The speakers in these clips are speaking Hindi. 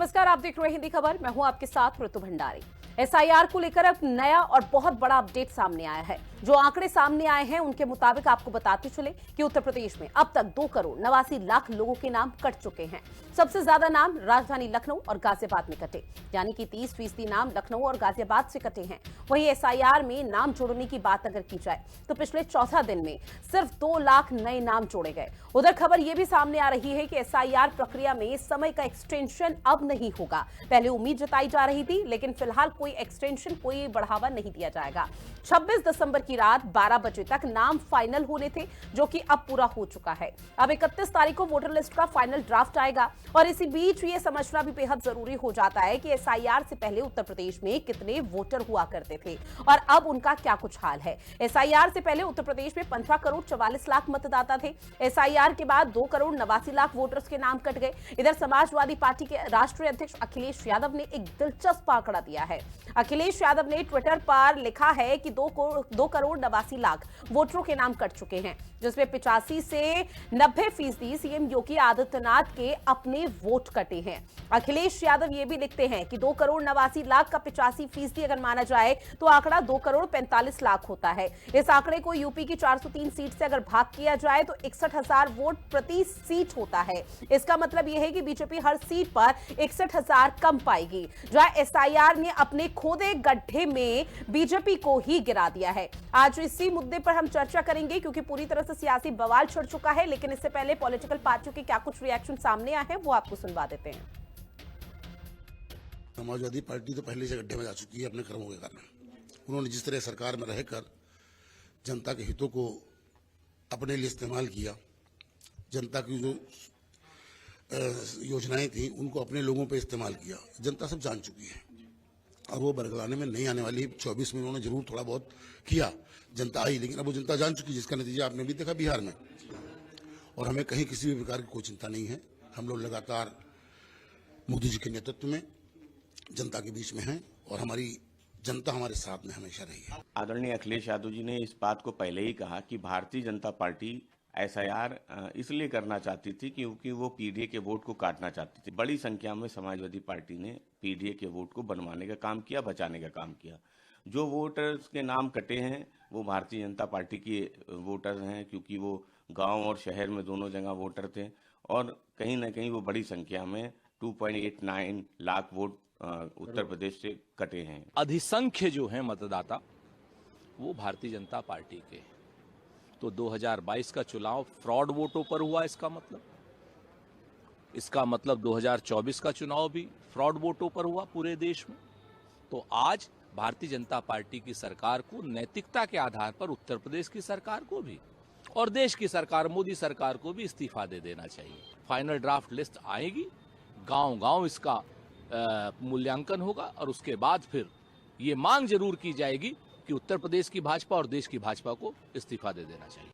नमस्कार, आप देख रहे हैं हिंदी खबर। मैं हूं आपके साथ ऋतु भंडारी। एसआईआर को लेकर अब नया और बहुत बड़ा अपडेट सामने आया है। जो आंकड़े सामने आए हैं उनके मुताबिक आपको बताते चले कि उत्तर प्रदेश में अब तक 2,89,00,000 लोगों के नाम कट चुके हैं। सबसे ज्यादा नाम राजधानी लखनऊ और गाजियाबाद में कटे, यानी कि 30% नाम लखनऊ और गाजियाबाद से कटे हैं। वहीं एसआईआर में नाम जोड़ने की बात अगर की जाए तो पिछले 14 दिन में सिर्फ 2 लाख नए नाम जोड़े गए। उधर खबर यह भी सामने आ रही है कि एसआईआर प्रक्रिया में समय का एक्सटेंशन अब नहीं होगा। पहले उम्मीद जताई जा रही थी, लेकिन फिलहाल कोई एक्सटेंशन, कोई बढ़ावा नहीं दिया जाएगा। 26 दिसंबर की रात 12 बजे तक नाम फाइनल होने थे, जो कि अब पूरा हो चुका है। अब 31 तारीख को वोटर लिस्ट का फाइनल ड्राफ्ट आएगा और इसी बीच ये समझना भी बेहद जरूरी हो जाता है कि एसआईआर से पहले उत्तर प्रदेश में कितने वोटर हुआ करते थे और अब उनका क्या कुछ हाल है। एसआईआर से पहले उत्तर प्रदेश में 15 करोड़ 44 लाख मतदाता थे। एसआईआर के बाद 2 करोड़ 89 लाख वोटर्स के नाम कट गए। इधर समाजवादी पार्टी के राष्ट्रीय अध्यक्ष अखिलेश यादव ने एक दिलचस्प आंकड़ा दिया है। अखिलेश यादव ने ट्विटर पर लिखा है कि 2 करोड़ 89 लाख वोटरों के नाम कट चुके हैं, जिसमें 85 से 90% सीएम योगी आदित्यनाथ के अपने वोट कटे हैं। अखिलेश यादव ये भी लिखते हैं कि 2 करोड़ 89 लाख का 85% अगर माना जाए तो आंकड़ा 2 करोड़ 45 लाख होता है। इस आंकड़े को यूपी की 403 सीट से अगर भाग किया जाए तो 61,000 वोट प्रति सीट होता है। इसका मतलब यह है कि बीजेपी हर सीट पर 61,000 कम पाएगी, जहां एसआईआर ने अपने खोदे गड्ढे में बीजेपी को ही गिरा दिया है। आज इसी मुद्दे पर हम चर्चा करेंगे, क्योंकि पूरी तरह से सियासी बवाल छिड़ चुका है। लेकिन इससे पहले पॉलिटिकल पार्टियों के क्या कुछ रिएक्शन सामने आए हैं वो आपको सुनवा देते हैं। समाजवादी पार्टी तो पहले से गड्ढे में जा चुकी है अपने कर्मों के कारण। उन्होंने जिस तरह सरकार में रहकर जनता के हितों को अपने लिए इस्तेमाल किया, जनता की जो योजनाएं थी उनको अपने लोगों पे इस्तेमाल किया, जनता सब जान चुकी है। और वो बरगलाने में नहीं आने वाली 24 में उन्होंने जरूर थोड़ा बहुत किया, जनता आई, लेकिन अब वो जनता जान चुकी, जिसका नतीजा आपने भी देखा बिहार में। और हमें कहीं किसी भी प्रकार की कोई चिंता नहीं है। हम लोग लगातार मोदी जी के नेतृत्व में जनता के बीच में हैं और हमारी जनता हमारे साथ में हमेशा रही है। आदरणीय अखिलेश यादव जी ने इस बात को पहले ही कहा कि भारतीय जनता पार्टी एसआईआर इसलिए करना चाहती थी क्योंकि वो पीडीए के वोट को काटना चाहती थी। बड़ी संख्या में समाजवादी पार्टी ने पीडीए के वोट को बनवाने का काम किया, बचाने का काम किया। जो वोटर्स के नाम कटे हैं वो भारतीय जनता पार्टी के वोटर्स हैं, क्योंकि वो गांव और शहर में दोनों जगह वोटर थे और कहीं ना कहीं वो बड़ी संख्या में 2.89 लाख वोट उत्तर प्रदेश से कटे हैं। अधिसंख्य जो है मतदाता वो भारतीय जनता पार्टी के। तो 2022 का चुनाव फ्रॉड वोटों पर हुआ, इसका मतलब 2024 का चुनाव भी फ्रॉड वोटों पर हुआ पूरे देश में। तो आज भारतीय जनता पार्टी की सरकार को नैतिकता के आधार पर उत्तर प्रदेश की सरकार को भी और देश की सरकार मोदी सरकार को भी इस्तीफा दे देना चाहिए। फाइनल ड्राफ्ट लिस्ट आएगी, गांव-गांव इसका मूल्यांकन होगा और उसके बाद फिर ये मांग जरूर की जाएगी कि उत्तर प्रदेश की भाजपा और देश की भाजपा को इस्तीफा दे देना चाहिए।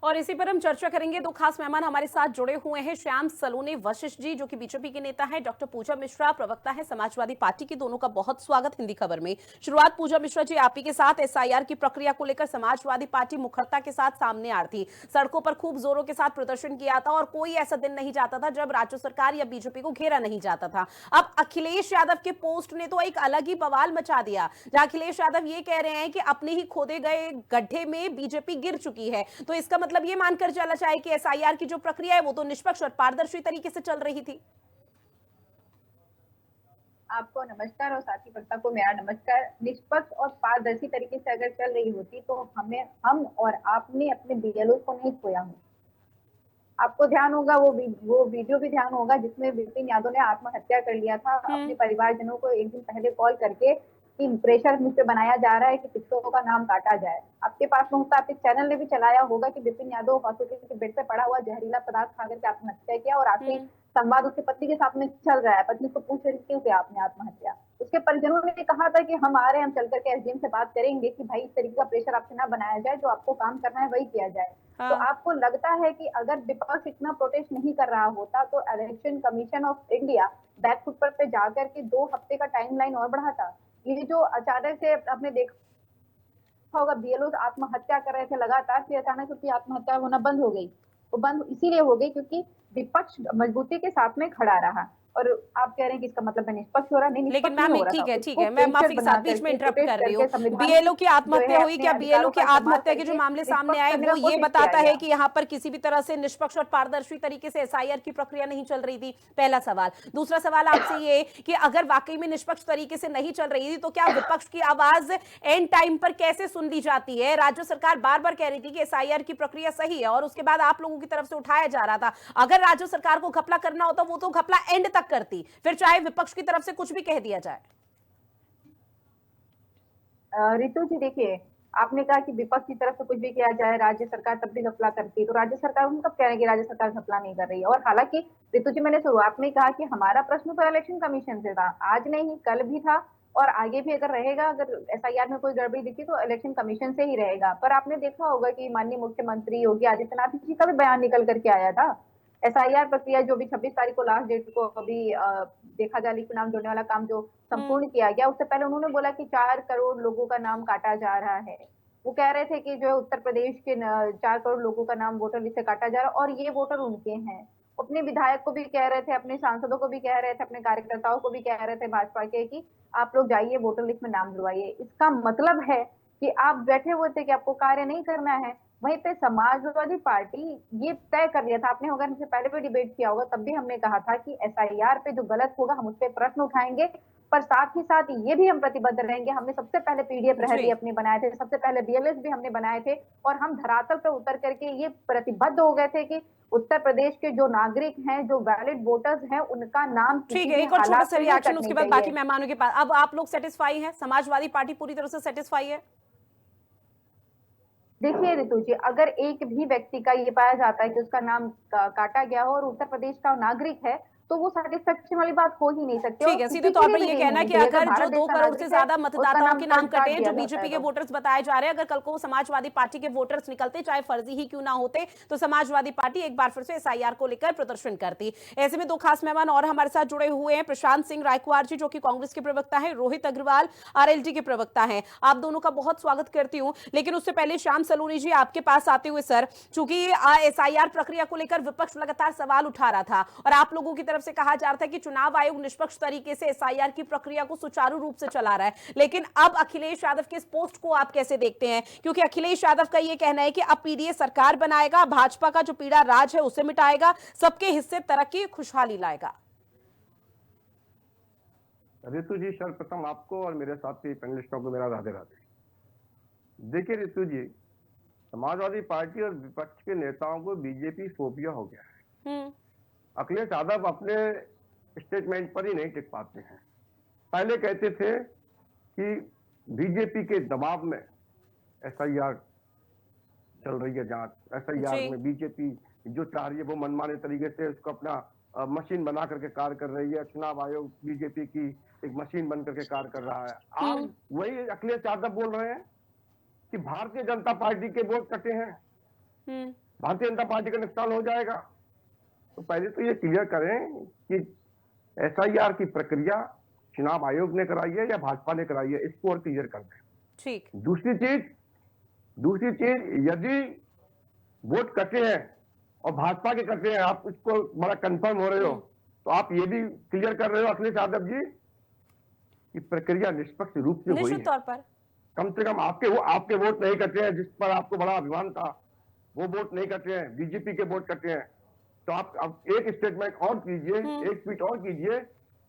और इसी पर हम चर्चा करेंगे। 2 खास मेहमान हमारे साथ जुड़े हुए हैं। श्याम सलोने वशिष्ठ जी, जो कि बीजेपी के नेता हैं, डॉक्टर पूजा मिश्रा, प्रवक्ता है समाजवादी पार्टी की। दोनों का बहुत स्वागत हिंदी खबर में। शुरुआत पूजा मिश्रा जी आप ही के साथ। एसआईआर की प्रक्रिया को लेकर समाजवादी पार्टी मुखरता के साथ सामने आ रही थी, सड़कों पर खूब जोरों के साथ प्रदर्शन किया था और कोई ऐसा दिन नहीं जाता था जब राज्य सरकार या बीजेपी को घेरा नहीं जाता था। अब अखिलेश यादव के पोस्ट ने तो एक अलग ही बवाल मचा दिया, जहां अखिलेश यादव ये कह रहे हैं कि अपने ही खोदे गए गड्ढे में बीजेपी गिर चुकी है। तो इसका मतलब ये मानकर चला जाए कि एसआईआर की जो प्रक्रिया है वो तो निष्पक्ष और पारदर्शी तरीके से चल रही थी। आपको नमस्कार और साथी वक्ता को मेरा नमस्कार। निष्पक्ष और पारदर्शी तरीके से अगर चल रही होती तो हम और आपने अपने बीएलओ को नहीं खोया हो। आपको ध्यान होगा वो वीडियो भी ध्यान होगा जिसमें विपिन यादव ने आत्महत्या कर लिया था। अपने परिवारजनों को एक दिन पहले कॉल करके कि प्रेशर मुझ पे बनाया जा रहा है कि पिछड़ों का नाम काटा जाए। आपके पास में होता, आपके चैनल ने भी चलाया होगा कि विपिन यादव हॉस्पिटल के बेड पे पड़ा हुआ जहरीला पदार्थ खा करके आत्महत्या किया और आखिरी संवाद उसकी पत्नी के साथ में चल रहा है। पत्नी को पूछ रही क्यों किया आपने आत्महत्या। उसके परिजनों ने कहा था कि हम आ रहे हैं, हम चल करके एसडीएम से बात करेंगे कि भाई इस तरीके का प्रेशर आपसे ना बनाया जाए, जो आपको काम करना है वही किया जाए। तो आपको लगता है कि अगर विपक्ष इतना प्रोटेस्ट नहीं कर रहा होता तो election commission of India back foot पर पे जाकर के 2 हफ्ते का टाइमलाइन और बढ़ाता। ये जो अचानक से आपने देखा होगा बीएलओ आत्महत्या कर रहे थे लगातार, फिर अचानक से उसकी आत्महत्या होना बंद हो गई। वो बंद इसीलिए हो गई क्योंकि विपक्ष मजबूती के साथ में खड़ा रहा। और आप कह रहे हैं कि इसका मतलब है निष्पक्ष हो रहा नहीं, लेकिन निष्पक्ष मैम नहीं हो रहा ठीक था। है उसको ठीक है, मैं माफी के बना साथ बीच में करके, इंटरप्ट प्रोटेस्ट कर रही हूँ। करके संविधान बीएलओ की जो आत्महत्या है हुई, अपने क्या बीएलओ अधिकारों की का इस्तेमाल आत्महत्या के जो करके मामले सामने निष्पक्ष आए करने वो का ये कोशिश बताता किया है गया। कि यहाँ पर किसी भी तरह से निष्पक्ष और पारदर्शी तरीके से एसआईआर की प्रक्रिया नहीं चल रही थी? पहला सवाल। दूसरा सवाल आपसे ये कि अगर वाकई में निष्पक्ष तरीके से नहीं चल रही थी तो क्या विपक्ष की आवाज एंड टाइम पर कैसे सुन ली जाती है? राज्य सरकार बार बार कह रही थी कि एसआईआर की प्रक्रिया सही है और उसके बाद आप लोगों की तरफ से उठाया जा रहा था। अगर राज्य सरकार को घपला करना होता वो तो घपला एंड तक करती, फिर चाहे विपक्ष की तरफ से कुछ भी कह दिया जाए। रितु जी देखिए, आपने कहा कि विपक्ष की तरफ से कुछ भी किया जाए, राज्य सरकार तब भी घपला करती है, तो राज्य सरकार हम कब कह रहे हैं कि राज्य सरकार घपला नहीं कर रही है? और हालांकि रितु जी, मैंने शुरुआत में कहा कि हमारा प्रश्न तो इलेक्शन कमीशन से था, आज नहीं कल भी था और आगे भी अगर रहेगा। अगर एसआईआर में कोई गड़बड़ी दिखी तो इलेक्शन कमीशन से ही रहेगा। पर आपने देखा होगा कि माननीय मुख्यमंत्री योगी आदित्यनाथ जी का भी बयान निकल करके आया था। एसआईआर प्रक्रिया जो भी 26 तारीख को लास्ट डेट को अभी देखा जाए, लिखित नाम जोड़ने वाला काम जो संपूर्ण किया गया, उससे पहले उन्होंने बोला कि 4 करोड़ लोगों का नाम काटा जा रहा है। वो कह रहे थे कि जो है उत्तर प्रदेश के 4 करोड़ लोगों का नाम वोटर लिस्ट से काटा जा रहा है और ये वोटर उनके हैं। अपने विधायक को भी कह रहे थे, अपने सांसदों को भी कह रहे थे, अपने कार्यकर्ताओं को भी कह रहे थे भाजपा के कि आप लोग जाइए वोटर लिस्ट में नाम जुड़वाइए। इसका मतलब है कि आप बैठे हुए थे कि आपको कार्य नहीं करना है। वहीं पे समाजवादी पार्टी ये तय कर लिया था, आपने होगा हमसे पहले भी डिबेट किया होगा, तब भी हमने कहा था कि एसआईआर पे जो गलत होगा हम उस पर प्रश्न उठाएंगे, पर साथ ही साथ ये भी हम प्रतिबद्ध रहेंगे। हमने सबसे पहले पीडीएफ प्रहरी अपने बनाए थे, सबसे पहले बीएलएस भी हमने बनाए थे और हम धरातल पर उतर करके ये प्रतिबद्ध हो गए थे कि उत्तर प्रदेश के जो नागरिक हैं, जो वैलिड वोटर्स हैं, उनका नाम ठीक किसी है, भी एक और छोटा हालात सा में ना रिएक्शन, उसके कटनी बाद बाकी चाहिए। मेहमानों के पास। अब आप लोग सेटिस्फाई हैं? समाजवादी पार्टी पूरी तरह से सेटिस्फाई है? देखिए रितु जी, अगर एक भी व्यक्ति का ये पाया जाता है कि उसका नाम काटा गया हो और उत्तर प्रदेश का नागरिक है, तो वो सेटिस्फेक्शन वाली बात हो ही नहीं सकती और ठीक है, सीधे किसी के तौर लिए पर भी ये नहीं कहना है होनी कि चाहिए। अगर जो भारत देश 2 का करोड़ से नागरिक है, ज्यादा उसका मतदाताओं के नाम काट कटे हैं, दिया जो जाता बीजेपी है के तो। वोटर्स बताए जा रहे हैं, अगर कल को वो समाजवादी पार्टी के वोटर्स निकलते, चाहे फर्जी ही क्यों ना होते, तो समाजवादी पार्टी एक बार फिर से एसआईआर को लेकर प्रदर्शन करती। ऐसे में 2 खास मेहमान और हमारे साथ जुड़े हुए हैं। प्रशांत सिंह रायकुआर जी, जो कि कांग्रेस के प्रवक्ता है, रोहित अग्रवाल आरएलडी के प्रवक्ता हैं। आप दोनों का बहुत स्वागत करती हूं। लेकिन उससे पहले श्याम सलूनी जी, आपके पास आते हुए सर, चूंकि एसआईआर प्रक्रिया को लेकर विपक्ष लगातार सवाल उठा रहा था और आप लोगों की तरफ से कहा जा रहा था कि चुनाव आयोग निष्पक्ष तरीके से एसआईआर की प्रक्रिया को सुचारू रूप से चला रहा है, लेकिन अब अखिलेश यादव के इस पोस्ट को आप कैसे देखते हैं? क्योंकि अखिलेश यादव का यह कहना है कि अब पीडीए सरकार बनाएगा, भाजपा का जो पीड़ा राज है उसे मिटाएगा, सबके हिस्से तरक्की खुशहाली लाएगा। रितु जी, सर्वप्रथम आपको और मेरे साथी पैनलिस्टों को मेरा राधे राधे। देखिए रितु जी, समाजवादी पार्टी और विपक्ष के नेताओं को बीजेपी फोबिया हो गया है। अखिलेश यादव अपने स्टेटमेंट पर ही नहीं टिक पाते हैं। पहले कहते थे कि बीजेपी के दबाव में एसआईआर चल रही है, जांच एसआईआर में बीजेपी जो चाह रही है वो मनमाने तरीके से उसको अपना मशीन बना करके कार्य कर रही है। चुनाव आयोग बीजेपी की एक मशीन बन करके कार्य कर रहा है। आज वही अखिलेश यादव बोल रहे हैं कि भारतीय जनता पार्टी के वोट कटे हैं, भारतीय जनता पार्टी का नुकसान हो जाएगा। तो पहले तो ये क्लियर करें कि एसआईआर की प्रक्रिया चुनाव आयोग ने कराई है या भाजपा ने कराई है, इसको और क्लियर कर दें। ठीक। दूसरी चीज, यदि वोट कटे हैं और भाजपा के कटे हैं, आप इसको बड़ा कंफर्म हो रहे हो, तो आप ये भी क्लियर कर रहे हो अखिलेश यादव जी कि प्रक्रिया निष्पक्ष रूप से हुई है। निश्चित तौर पर कम से कम आपके वोट नहीं कटे हैं, जिस पर आपको बड़ा अभिमान था, वो वोट नहीं कटे हैं, बीजेपी के वोट कटे हैं। तो आप अब एक स्टेटमेंट और कीजिए, एक ट्वीट और कीजिए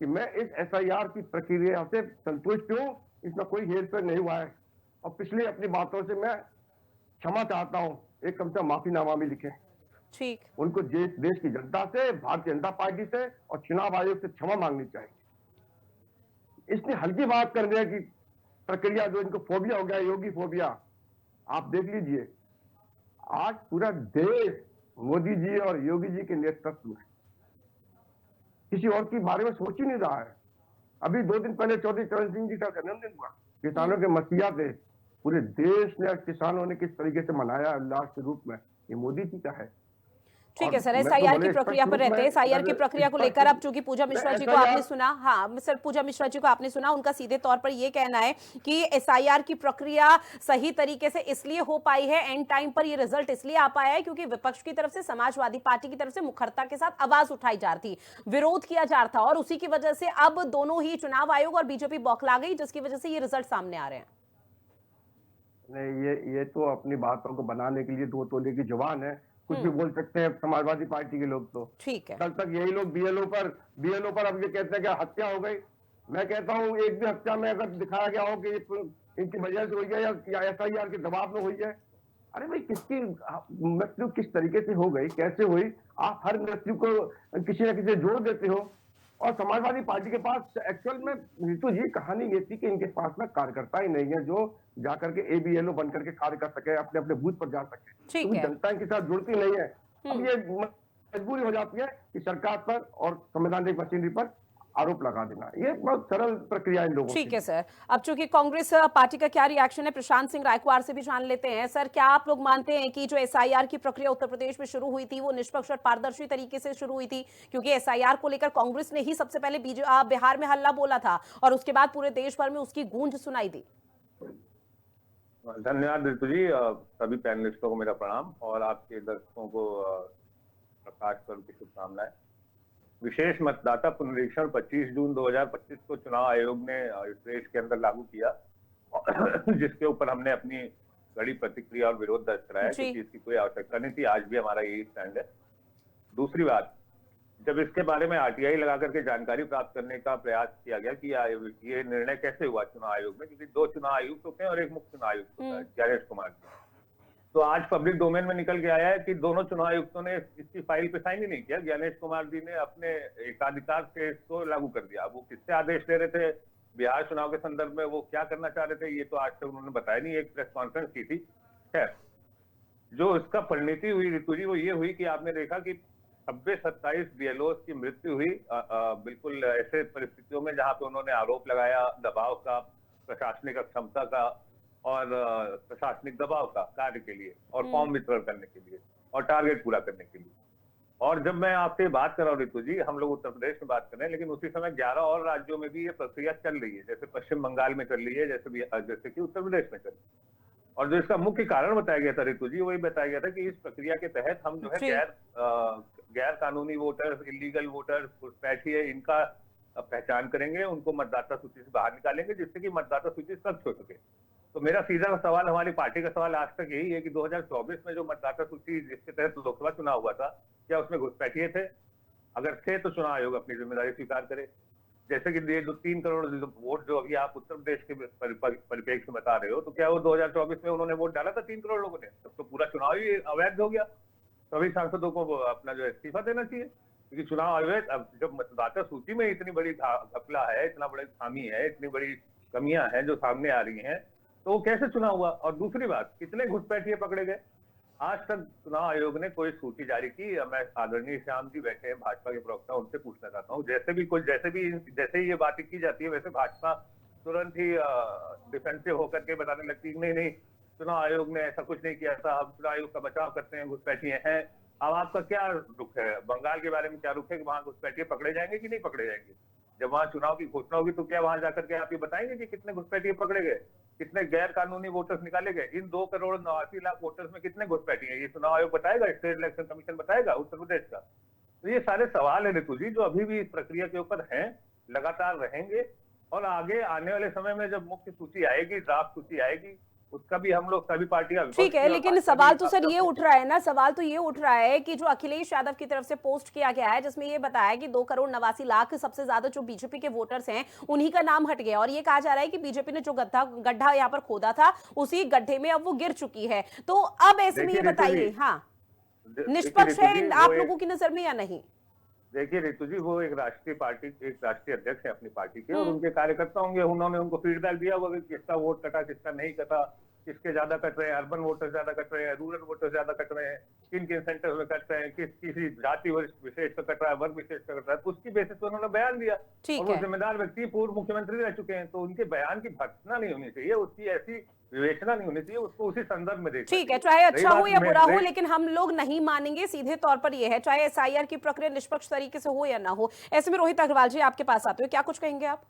कि मैं इस एसआईआर की प्रक्रिया से संतुष्ट हूं, इसमें कोई हेरफेर नहीं हुआ है और पिछली अपनी बातों से मैं क्षमा चाहता हूं। एक कम से माफीनामा भी लिखे। ठीक। उनको देश की जनता से, भारतीय जनता पार्टी से और चुनाव आयोग से क्षमा मांगनी चाहिए। इसने हल्की बात करने की प्रक्रिया, जो इनको फोबिया हो गया, योगी फोबिया, आप देख लीजिए आज पूरा देश मोदी जी और योगी जी के नेतृत्व में किसी और के बारे में सोच ही नहीं रहा है। अभी 2 दिन पहले चौधरी चरण सिंह जी का जन्मदिन हुआ, किसानों के मसीहा थे, पूरे देश ने किसानों ने किस तरीके से मनाया उल्लास के रूप में, ये मोदी जी का है। ठीक है सर, मैं तो एसआईआर बड़े की प्रक्रिया स्पष्ट पर रूप रहते हैं। में एसआईआर की प्रक्रिया को लेकर अब चूंकि पूजा मिश्रा जी को आपने सुना, हाँ सर, पूजा मिश्रा जी को आपने सुना, उनका सीधे तौर पर यह कहना है कि एसआईआर की प्रक्रिया सही तरीके से इसलिए हो पाई है, एंड टाइम पर ये रिजल्ट इसलिए आ पाया है क्योंकि विपक्ष की तरफ से, समाजवादी पार्टी की तरफ से मुखरता के साथ आवाज उठाई जा रही थी, विरोध किया जा रहा था, और उसी की वजह से अब दोनों ही चुनाव आयोग और बीजेपी बौखला गई, जिसकी वजह से ये रिजल्ट सामने आ रहे हैं। नहीं, ये तो अपनी बातों को बनाने के लिए दो तोले की जुबान है, कुछ भी बोल सकते हैं समाजवादी पार्टी के लोग। तो ठीक है, कल तक यही लोग बीएलओ पर अब ये कहते हैं कि हत्या हो गई। मैं कहता हूँ एक भी हत्या में अगर दिखाया गया हो कि इनकी वजह से हुई है या एसआईआर के दबाव में हुई है, अरे भाई किसकी मृत्यु किस तरीके से हो गई, कैसे हुई? आप हर मृत्यु को किसी न किसी जोड़ देते हो। और समाजवादी पार्टी के पास एक्चुअल में ऋतु जी कहानी ये थी कि इनके पास में कार्यकर्ता ही नहीं है जो जाकर के एबीएलओ बन करके कार्य कर सके, अपने अपने बूथ पर जा सके, ठीक क्योंकि है। जनता इनके साथ जुड़ती नहीं है। अब ये मजबूरी हो जाती है कि सरकार पर और संवैधानिक मशीनरी पर आरोप लगा देना। ये बहुत सरल प्रक्रिया इन लोगों ठीक की। है सर, अब चूंकि कांग्रेस पार्टी का क्या रिएक्शन है, प्रशांत सिंह रायकवार से भी जान लेते हैं। सर, क्या आप लोग मानते हैं कि जो एसआईआर की प्रक्रिया उत्तर प्रदेश में शुरू हुई थी वो निष्पक्ष और पारदर्शी तरीके से शुरू हुई थी? क्योंकि एसआईआर को लेकर कांग्रेस ने ही सबसे पहले बिहार में हल्ला बोला था और उसके बाद पूरे देश भर में उसकी गूंज सुनाई दी। धन्यवाद ऋतु जी। सभी पैनलिस्टों को मेरा प्रणाम और आपके दर्शकों को प्रकाश पर्व की शुभकामनाएं। विशेष मतदाता पुनरीक्षण 25 जून 2025 को चुनाव आयोग ने इस देश के अंदर लागू किया, जिसके ऊपर हमने अपनी कड़ी प्रतिक्रिया और विरोध दर्ज कराया, क्योंकि इसकी कोई आवश्यकता नहीं थी। आज भी हमारा यही स्टैंड है। दूसरी बात, जब इसके बारे में आरटीआई लगा करके जानकारी प्राप्त करने का प्रयास किया गया कि ये निर्णय कैसे हुआ चुनाव आयोग में, क्योंकि दो चुनाव आयुक्त होते हैं और एक मुख्य चुनाव आयुक्त होता है, ज्ञानेश कुमार जी। तो आज पब्लिक डोमेन में निकल के आया है कि दोनों चुनाव आयुक्तों ने इसकी फाइल पे साइन ही नहीं किया। ज्ञानेश कुमार जी ने अपने एकाधिकार से इसको लागू कर दिया। वो किससे आदेश ले रहे थे, बिहार चुनाव के संदर्भ में वो क्या करना चाह रहे थे, ये तो आज तक उन्होंने बताया नहीं। एक प्रेस कॉन्फ्रेंस की थी। खैर, जो इसका परिणति हुई ऋतु जी, वो ये हुई कि आपने देखा कि 26-27 बीएलओ की मृत्यु हुई, बिल्कुल ऐसे परिस्थितियों में जहां पे उन्होंने आरोप लगाया दबाव का, प्रशासनिक अक्षमता का और प्रशासनिक दबाव का कार्य के लिए और फॉर्म वितरण करने के लिए और टारगेट पूरा करने के लिए। और जब मैं आपसे बात कर रहा हूँ ऋतु जी, हम लोग उत्तर प्रदेश में बात कर रहे हैं, लेकिन उसी समय 11 और राज्यों में भी ये प्रक्रिया चल रही है। जैसे पश्चिम बंगाल में चल रही है, जैसे कि उत्तर प्रदेश में चल रही है। और जो इसका मुख्य कारण बताया गया था ऋतु जी, वही बताया गया था कि इस प्रक्रिया के तहत हम जो है गैर कानूनी वोटर्स, इलीगल वोटर्स, घुसपैठिए, इनका पहचान करेंगे, उनको मतदाता सूची से बाहर निकालेंगे, जिससे कि मतदाता सूची स्वच्छ हो सके। तो मेरा सीधा सवाल, हमारी पार्टी का सवाल आज तक यही है कि 2024 में जो मतदाता सूची जिसके तहत लोकसभा चुनाव हुआ था, क्या उसमें घुसपैठिए थे? अगर थे तो चुनाव आयोग अपनी जिम्मेदारी स्वीकार करे। जैसे कि ये जो 3 करोड़ वोट जो अभी आप उत्तर प्रदेश के परिप्रेक्ष्य में बता रहे हो, तो क्या वो 2024 में उन्होंने वोट डाला था 3 करोड़ लोगों ने? तब तो पूरा चुनाव ही अवैध हो गया। सभी सांसदों को अपना जो इस्तीफा देना चाहिए, क्योंकि चुनाव अवैध। अब जब मतदाता सूची में इतनी बड़ी घपला है, इतना बड़ी खामी है, इतनी बड़ी कमियां हैं जो सामने आ रही हैं, तो वो कैसे चुनाव हुआ? और दूसरी बात, कितने घुसपैठिए पकड़े गए? आज तक चुनाव आयोग ने कोई सूची जारी की? मैं आदरणीय श्याम जी बैठे हैं भाजपा के प्रवक्ता, उनसे पूछना चाहता हूँ। जैसे ही ये बातें की जाती है, वैसे भाजपा तुरंत ही डिफेंसिव होकर के बताने लगती है नहीं नहीं, चुनाव आयोग ने ऐसा कुछ नहीं किया था, हम चुनाव आयोग का बचाव करते हैं, घुसपैठिए हैं। अब आपका क्या रुख है? बंगाल के बारे में क्या रुख है कि वहां घुसपैठिए पकड़े जाएंगे कि नहीं पकड़े जाएंगे? जब वहां चुनाव की घोषणा होगी तो क्या वहां जाकर के आप ये बताएंगे कि कितने घुसपैठिए पकड़े गए, कितने गैर कानूनी वोटर्स निकाले गए? इन 2,89,00,000 वोटर्स में कितने घुसपैठिए हैं, ये चुनाव आयोग बताएगा, स्टेट इलेक्शन कमीशन बताएगा उत्तर प्रदेश का? तो ये सारे सवाल है ऋतु जी, जो अभी भी इस प्रक्रिया के ऊपर हैं, लगातार रहेंगे। और आगे आने वाले समय में जब मुख्य सूची आएगी, ड्राफ्ट सूची आएगी, उसका भी हम लोग सभी पार्टियां, ठीक है, लेकिन सवाल तो सर ये उठ रहा है ना, सवाल तो ये उठ रहा है कि जो अखिलेश यादव की तरफ से पोस्ट किया गया है, जिसमें ये बताया कि 2,89,00,000 सबसे ज्यादा जो बीजेपी के वोटर्स हैं उन्हीं का नाम हट गया, और ये कहा जा रहा है कि बीजेपी ने जो गड्ढा यहाँ पर खोदा था, उसी गड्ढे में अब वो गिर चुकी है। तो अब ऐसे में ये बताइए, हाँ, निष्पक्ष है आप लोगों की नजर में या नहीं? देखिए ऋतु जी, वो एक राष्ट्रीय अध्यक्ष है अपनी पार्टी के, और उनके कार्यकर्ता होंगे, उन्होंने उनको फीडबैक दिया होगा कि किसका वोट कटा, किसका नहीं कटा, किसके ज्यादा कट रहे हैं, अर्बन वोटर ज्यादा कट रहे हैं, रूरल वोटर ज्यादा कट रहे हैं, किन किन सेंटर्स में कट रहे हैं, किसी जाति विशेष का कट रहा है, वर्ग विशेष का कट रहा है, तो उसकी बेसिस पर उन्होंने बयान दिया। ठीक और वो है। जिम्मेदार व्यक्ति पूर्व मुख्यमंत्री रह चुके हैं, तो उनके बयान की भर्त्सना नहीं होनी चाहिए, उसकी ऐसी विवेचना नहीं होनी चाहिए, उसको उसी संदर्भ में देखना ठीक है, चाहिए। चाहे रही अच्छा हो बात या बुरा हो, रही- लेकिन हम लोग नहीं मानेंगे, सीधे तौर पर यह है, चाहे एसआईआर की प्रक्रिया निष्पक्ष तरीके से हो या ना हो। ऐसे में रोहित अग्रवाल जी आपके पास आते हो, क्या कुछ कहेंगे आप?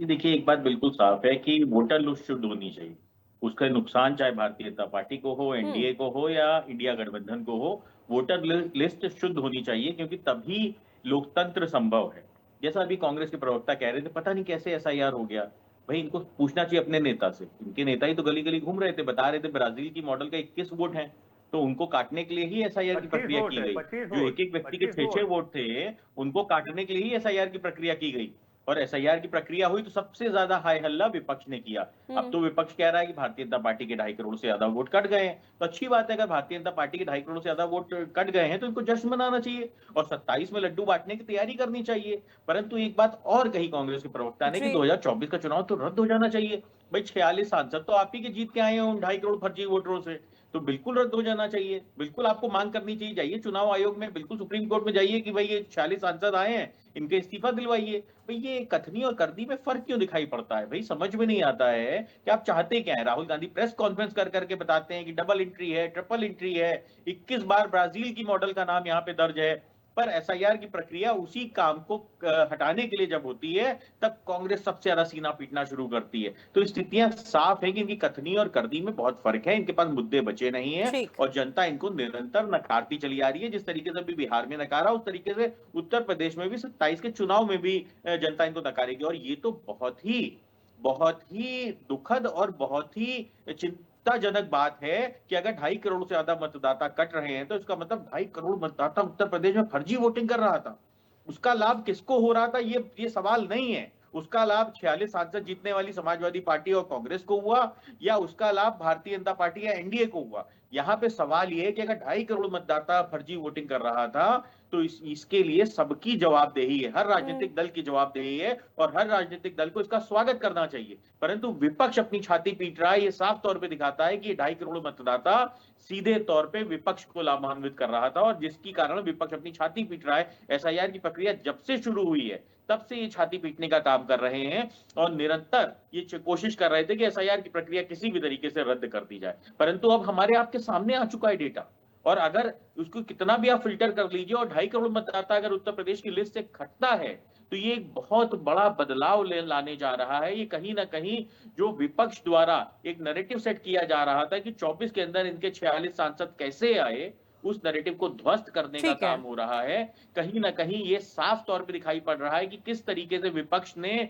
ये देखिए, एक बात बिल्कुल साफ है कि वोटर लिस्ट शुद्ध होनी चाहिए। उसका नुकसान चाहे भारतीय जनता पार्टी को हो, एनडीए को हो या इंडिया गठबंधन को हो, वोटर लिस्ट शुद्ध होनी चाहिए, क्योंकि तभी लोकतंत्र संभव है। जैसा अभी कांग्रेस के प्रवक्ता कह रहे थे, पता नहीं कैसे एसआईआर हो गया। भाई, इनको पूछना चाहिए अपने नेता से। इनके नेता ही तो गली गली घूम रहे थे, बता रहे थे ब्राजील की मॉडल का 21 वोट है, तो उनको काटने के लिए ही एसआईआर की 25 प्रक्रिया वोट की है, गई। 25 जो वोट, एक एक व्यक्ति के 25 छह वोट। वोट थे, उनको काटने के लिए ही एसआईआर की प्रक्रिया की गई। और एसआईआर की प्रक्रिया हुई तो सबसे ज्यादा हाय हल्ला विपक्ष ने किया। अब तो विपक्ष कह रहा है कि भारतीय जनता पार्टी के 2.5 करोड़ से ज्यादा वोट कट गए हैं। तो अच्छी बात है, अगर भारतीय जनता पार्टी के 2.5 करोड़ से ज्यादा वोट कट गए हैं तो इनको जश्न मनाना चाहिए और 27 में लड्डू बांटने की तैयारी करनी चाहिए। परंतु एक बात और कही कांग्रेस के प्रवक्ता ने कि जी। 2024 का चुनाव तो रद्द हो जाना चाहिए। भाई, 46 सांसद तो आप ही के जीत के आए हैं उन 2.5 करोड़ फर्जी वोटरों से, तो बिल्कुल रद्द हो जाना चाहिए। बिल्कुल आपको मांग करनी चाहिए, जाइए चुनाव आयोग में, बिल्कुल सुप्रीम कोर्ट में जाइए कि भाई ये 46 सांसद आए हैं, इनके इस्तीफा दिलवाइए। भाई, ये कथनी और करनी में फर्क क्यों दिखाई पड़ता है? भाई, समझ में नहीं आता है कि आप चाहते क्या है। राहुल गांधी प्रेस कॉन्फ्रेंस कर करके बताते हैं कि डबल एंट्री है, ट्रिपल एंट्री है, 21 बार ब्राजील की मॉडल का नाम यहाँ पे दर्ज है। पर एसआईआर की प्रक्रिया उसी काम को हटाने के लिए जब होती है, तब कांग्रेस सबसे ज्यादा सीना पीटना शुरू करती है। तो स्थितियां साफ है कि इनकी कथनी और करनी में बहुत फर्क है। इनके पास मुद्दे बचे नहीं है ठीक। और जनता इनको निरंतर नकारती चली आ रही है। जिस तरीके से अभी बिहार में नकारा, उस तरीके से उत्तर प्रदेश में भी 27 के चुनाव में भी जनता इनको नकारेगी। और ये तो बहुत ही दुखद और बहुत ही चिंताजनक बात है कि अगर 2.5 करोड़ से ज्यादा मतदाता कट रहे हैं, तो इसका मतलब 2.5 करोड़ मतदाता उत्तर प्रदेश में फर्जी वोटिंग कर रहा था। उसका लाभ किसको हो रहा था, ये सवाल नहीं है। उसका लाभ 46 सांसद जीतने वाली समाजवादी पार्टी और कांग्रेस को हुआ, या उसका लाभ भारतीय जनता पार्टी या एनडीए को हुआ। यहाँ पे सवाल ये है कि अगर 2.5 करोड़ मतदाता फर्जी वोटिंग कर रहा था, तो इसके लिए सबकी जवाबदेही है, हर राजनीतिक दल की जवाबदेही है, और हर राजनीतिक दल को इसका स्वागत करना चाहिए। परंतु विपक्ष अपनी छाती पीट रहा है। ये साफ तौर पे दिखाता है कि 2.5 करोड़ मतदाता सीधे तौर पे विपक्ष को लाभान्वित कर रहा था, और जिसकी कारण विपक्ष अपनी छाती पीट रहा है। एसआईआर की प्रक्रिया जब से शुरू हुई है, तब से ये छाती पीटने का काम कर रहे हैं और निरंतर ये कोशिश कर रहे थे कि एसआईआर की प्रक्रिया किसी भी तरीके से रद्द कर दी जाए। परंतु अब हमारे आपके सामने आ चुका है डेटा, और अगर उसको कितना भी आप फिल्टर कर लीजिए, और 2.5 करोड़ मतदाता अगर उत्तर प्रदेश की लिस्ट से खटता है, तो ये एक बहुत बड़ा बदलाव लाने जा रहा है। ये कहीं ना कहीं जो विपक्ष द्वारा एक नैरेटिव सेट किया जा रहा था कि 24 के अंदर इनके 46 सांसद कैसे आए, उस नैरेटिव को ध्वस्त करने का ठीक है। काम हो रहा है। कहीं ना कहीं ये साफ तौर पे दिखाई पड़ रहा है कि किस तरीके से विपक्ष ने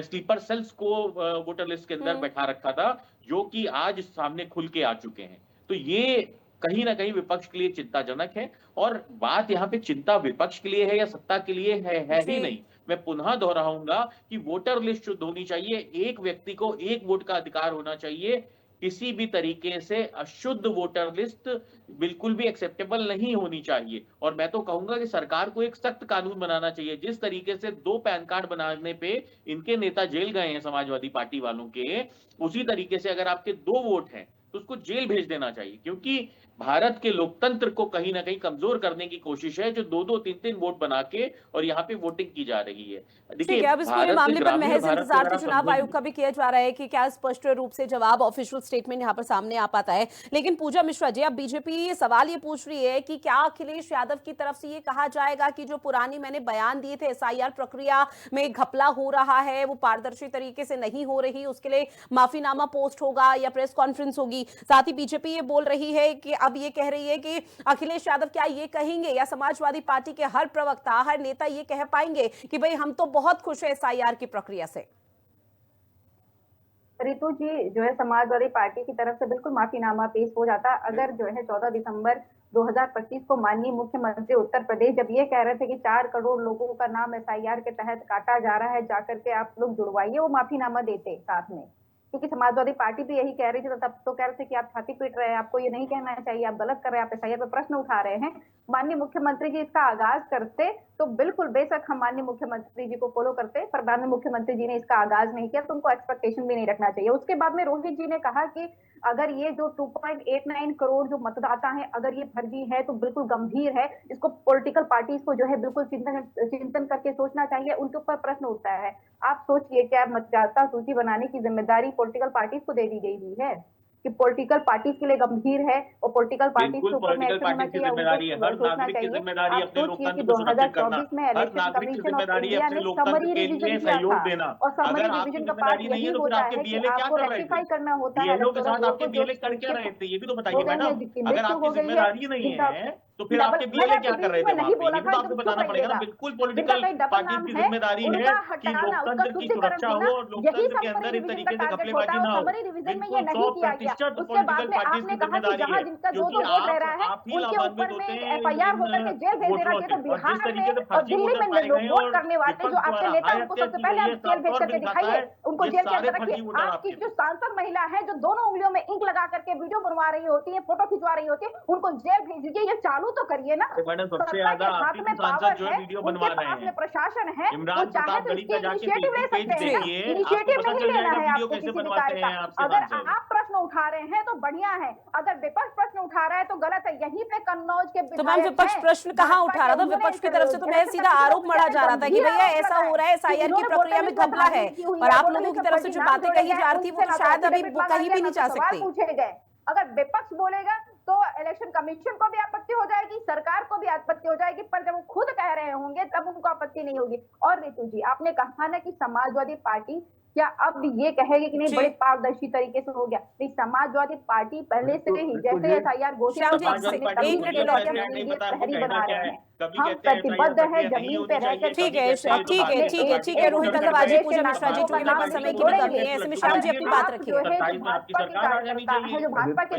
स्लीपर सेल्स को वोटर लिस्ट के अंदर बैठा रखा था, जो कि आज सामने खुल के आ चुके हैं। तो ये कहीं ना कहीं विपक्ष के लिए चिंताजनक है। और बात यहाँ पे चिंता विपक्ष के लिए है या सत्ता के लिए है जी। ही नहीं। मैं पुनः दोहराऊंगा कि वोटर लिस्ट शुद्ध होनी चाहिए, एक व्यक्ति को एक वोट का अधिकार होना चाहिए। किसी भी तरीके से अशुद्ध वोटर लिस्ट बिल्कुल भी एक्सेप्टेबल नहीं होनी चाहिए। और मैं तो कहूंगा कि सरकार को एक सख्त कानून बनाना चाहिए। जिस तरीके से 2 पैन कार्ड बनाने पे इनके नेता जेल गए हैं समाजवादी पार्टी वालों के, उसी तरीके से अगर आपके 2 वोट हैं तो उसको जेल भेज देना चाहिए, क्योंकि भारत के लोकतंत्र को कहीं ना कहीं कमजोर करने की कोशिश है, जो 2-2, 3-3 वोट बना के और यहाँ पे वोटिंग की जा रही है। देखिए, ठीक है, अब इस पूरे भारत मामले पर ग्रामीण महज भारत को इंतजार अगर तो आप चुनाव समझेंगे- आयोग का भी किया जा रहा है कि क्या स्पष्ट रूप से जवाब, ऑफिशियल स्टेटमेंट यहाँ पर सामने आ पाता है। लेकिन पूजा मिश्रा जी, अब बीजेपी सवाल ये पूछ रही है कि क्या अखिलेश यादव की तरफ से ये कहा जाएगा कि जो पुरानी मैंने बयान दिए थे एसआईआर प्रक्रिया में घपला हो रहा है, वो पारदर्शी तरीके से नहीं हो रही, उसके लिए माफीनामा पोस्ट होगा या प्रेस कॉन्फ्रेंस होगी। साथ ही बीजेपी ये बोल रही है कि अब ये कह रही है कि अखिलेश यादव क्या ये कहेंगे, या समाजवादी पार्टी के हर प्रवक्ता, हर नेता ये कह पाएंगे कि भाई हम तो बहुत खुश है एसआईआर की प्रक्रिया से? रितु जी, जो है समाजवादी पार्टी की तरफ से बिल्कुल माफीनामा पेश हो जाता अगर जो है 14 दिसंबर 2025 को माननीय मुख्यमंत्री उत्तर प्रदेश जब ये कह रहे थे कि 4 करोड़ लोगों का नाम एसआईआर के तहत काटा जा रहा है, जाकर के आप लोग जुड़वाइए, वो माफीनामा देते साथ में। क्योंकि समाजवादी पार्टी भी यही कह रही थी, तो तब तो कह रहे थे कि आप छाती पीट रहे हैं, आपको ये नहीं कहना चाहिए, आप गलत कर रहे हैं, आप एसआईआर पे प्रश्न उठा रहे हैं। माननीय मुख्यमंत्री जी इसका आगाज करते तो बिल्कुल बेशक हम माननीय मुख्यमंत्री जी को फॉलो करते, पर माननीय मुख्यमंत्री जी ने इसका आगाज नहीं किया, तो उनको एक्सपेक्टेशन भी नहीं रखना चाहिए। उसके बाद में रोहित जी ने कहा कि अगर ये जो 2.89 करोड़ जो मतदाता हैं, अगर ये फर्जी है तो बिल्कुल गंभीर है, इसको पॉलिटिकल पार्टीज को जो है बिल्कुल चिंतन करके सोचना चाहिए, उनके ऊपर प्रश्न उठता है। आप सोचिए क्या मतदाता सूची बनाने की जिम्मेदारी पॉलिटिकल पार्टीज को दे दी गई हुई है कि पॉलिटिकल पार्टीज के लिए गंभीर है और पॉलिटिकल पार्टीज के ऊपर पॉलिटिकल पार्टी की जिम्मेदारी है, हर नागरिक की जिम्मेदारी अपने लोकतंत्र को सुरक्षित करना, हर नागरिक की जिम्मेदारी है अपने लोकतंत्र के लिए सहयोग देना। और समरी अगर आपकी रिवीजन का पार्ट जिम्मेदारी यही नहीं है तो फिर होता आपके है कि बीएलए क्या आपको कर रहे रेक्टिफाई थे? करना होता है। बीएलओ के साथ आपके बीएलए कर क्या रहे थे, ये भी तो बताइए मैडम। अगर आपकी जिम्मेदारी नहीं है तो फिर आपके बीएलए क्या कर रहे थे वहां पे, ये भी तो आपको बताना पड़ेगा ना। बिल्कुल पॉलिटिकल पार्टीज की जिम्मेदारी है कि लोकतंत्र की सुरक्षा हो और लोकतंत्र के अंदर इस तरीके से घपलेबाजी ना हो। बिल्कुल 100% पॉलिटिकल पार्टीज की जिम्मेदारी है, क्योंकि आप ही लाभान्वित होते हैं वोटरों से, और जिस तरीके से फर्जी वोटर पाए गए और विपक्ष द्वारा हाई हत्या की गई है, साफ तौर पे दिखाता है ये सारे फर्जी वोटर आपकी आपके। जो सांसद महिला है जो दोनों उंगलियों में इंक लगा करके वीडियो बनवा रही होती है, फोटो खिंचवा रही होती है, उनको जेल भेज दीजिए। ये चालू तो करिए ना। मैडम सबसे सत्ता ज्यादा के हाथ आप ही में सांसद पावर जो है है, वीडियो उनके बनवा रहे पास में हैं। प्रशासन है, इमरान वो चाहे प्रताप तो गढ़ी इसके का जाके इनिशिएटिव ले पेज सकते हैं ना। देखिए, इनिशिएटिव आपको पता नहीं चल लेना जाएगा है वीडियो आपको कैसे किसी भी बनवाते कार्य का। हैं आपसे अगर सांसद। आप प्रश्न उठा रहे हैं तो बढ़िया है, अगर विपक्ष प्रश्न उठा रहा है तो गलत है। यहीं पे कन्नौज के तो मैम विपक्ष प्रश्न कहाँ उठा रहा था? विपक्ष की तरफ से तो मैं सीधा आरोप मढ़ा जा रहा था कि भैया ऐसा हो रहा है, एसआईआर की प्रक्रिया में घपला है, और आप लोगों की तरफ से जो बातें कही जा रही थी वो तो शायद अभी कहीं भी नहीं जा सकती। पूछे गए, अगर विपक्ष बोलेगा तो इलेक्शन कमीशन को भी आपत्ति हो जाएगी, सरकार को भी आपत्ति हो जाएगी, पर जब वो खुद कह रहे होंगे तब उनको आपत्ति नहीं होगी। और रितु जी, आपने कहा ना कि समाजवादी पार्टी क्या अब ये कहेगी कि नहीं बड़े पारदर्शी तरीके से हो गया? नहीं, समाजवादी पार्टी पहले से ही जैसे एसआईआर घोषित श्याम जी, एक मिनट बना रहे हैं, हम प्रतिबद्ध है जमीन पे रहकर। ठीक है रोहित अग्रवाल जी, पूजा मिश्रा जी, चूंकि मेरे पास समय की भी कमी है, ऐसे में श्याम जी अपनी बात रखिए। जो भाजपा के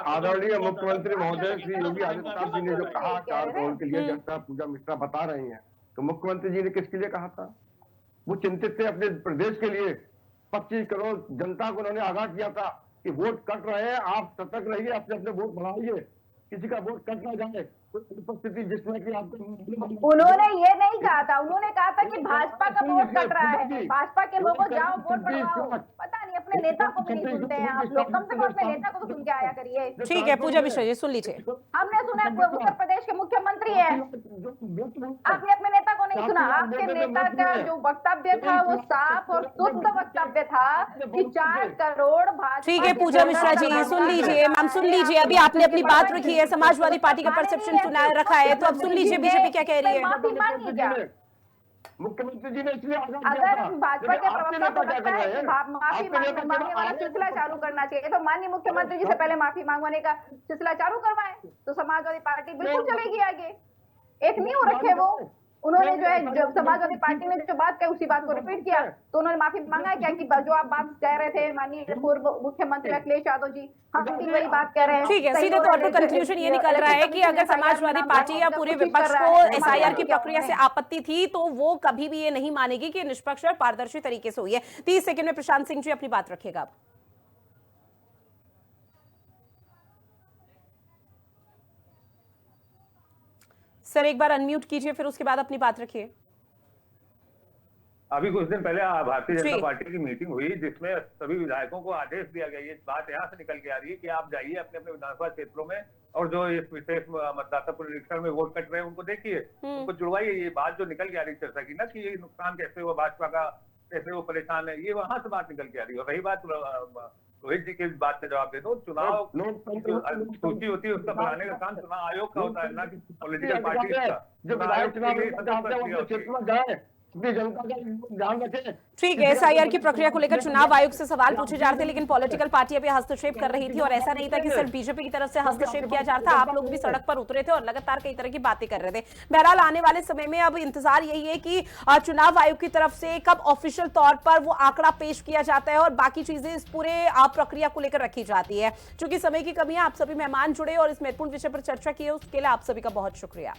आदरणीय मुख्यमंत्री महोदय श्री योगी आदित्यनाथ जी ने जो कहा 4 करोड़ के लिए, जैसा पूजा मिश्रा बता रही हैं, तो मुख्यमंत्री जी ने किसके लिए कहा था? वो चिंतित थे अपने प्रदेश के लिए। 25 करोड़ जनता को उन्होंने आगाह किया था कि वोट कट रहे हैं, आप सतर्क रहिए, अपने अपने वोट बढ़ाइए, किसी का वोट कट ना जाए। परिस्थिति जिसमें कि आपको उन्होंने ये नहीं कहा था, उन्होंने कहा था कि भाजपा का वोट कट रहा है, भाजपा के लोगों जाओ वोट बढ़वाओ। पता नहीं अपने नेता को भी नहीं सुनते हैं आप लोग, कम से कम अपने नेता को तो सुन के आया करिए। ठीक है पूजा मिश्रा जी, सुन लीजिए। हमने सुना उत्तर प्रदेश के मुख्यमंत्री है, आपने अपने नेता को नहीं सुना। आपके नेता का जो वक्तव्य था वो साफ और शुद्ध वक्तव्य था कि 4 करोड़ भाजपा। ठीक है पूजा मिश्रा जी, सुन लीजिए मैम, सुन लीजिए। अभी आपने अपनी बात रखी है, समाजवादी पार्टी का परसेप्शन सुना रखा है, तो अब सुन लीजिए बीजेपी क्या कह रही है। माफी मांगी क्या मुख्यमंत्री जी ने इसलिए अगर भाजपा के प्रवक्ता को लगता है कि माफी मांगने वाला सिलसिला चालू करना चाहिए तो माननीय मुख्यमंत्री जी से पहले माफी मांगवाने का सिलसिला चालू करवाएं, तो समाजवादी पार्टी बिल्कुल चलेगी आगे। एक नींव रखे वो, उन्होंने जो है जब समाजवादी पार्टी ने जो बात कही उसी बात को रिपीट किया, तो उन्होंने माफी मांगा क्या कि जो आप बात कह रहे थे माननीय पूर्व मुख्यमंत्री अखिलेश यादव जी, हम भी वही बात कह रहे हैं। ठीक है, सीधे तौर पर कंक्लूजन ये निकल रहा है कि अगर समाजवादी पार्टी या पूरे विपक्ष को एसआईआर की प्रक्रिया से आपत्ति थी तो वो कभी भी ये नहीं मानेगी कि निष्पक्ष और पारदर्शी तरीके से हुई है। 30 सेकंड में प्रशांत सिंह जी अपनी बात रखिएगा अब। सर एक बार अनम्यूट कीजिए, फिर उसके बाद अपनी बात रखिए। अभी कुछ दिन पहले भारतीय जनता पार्टी की मीटिंग हुई जिसमें सभी विधायकों को आदेश दिया गया। ये बात यहाँ से निकल के आ रही है कि आप जाइए अपने अपने विधानसभा क्षेत्रों में और जो इस विशेष मतदाता पुनरीक्षण में वोट कट रहे हैं उनको देखिए, उनको जुड़वाइए। ये बात जो निकल के आ रही चर्चा की ना कि ये नुकसान कैसे हुआ भाजपा का, कैसे वो परेशान है, ये वहां से बात निकल के आ रही है। वही बात रोहित जी की बात का जवाब दे दो। चुनाव सूची होती है उसका बनाने का काम चुनाव आयोग का होता है, ना कि पॉलिटिकल पार्टी का। जो ठीक है, एसआईआर की प्रक्रिया को लेकर चुनाव आयोग से सवाल पूछे जा रहे थे, लेकिन पॉलिटिकल पार्टियां भी हस्तक्षेप कर रही थी और ऐसा नहीं था कि सिर्फ बीजेपी की तरफ से हस्तक्षेप किया जा रहा था। आप लोग भी सड़क पर उतरे थे और लगातार कई तरह की बातें कर रहे थे। बहरहाल आने वाले समय में अब इंतजार यही है कि चुनाव आयोग की तरफ से कब ऑफिशियल तौर पर वो आंकड़ा पेश किया जाता है और बाकी चीजें इस पूरे प्रक्रिया को लेकर रखी जाती है। चूंकि समय की कमी है, आप सभी मेहमान जुड़े और इस महत्वपूर्ण विषय पर चर्चा की है, उसके लिए आप सभी का बहुत शुक्रिया।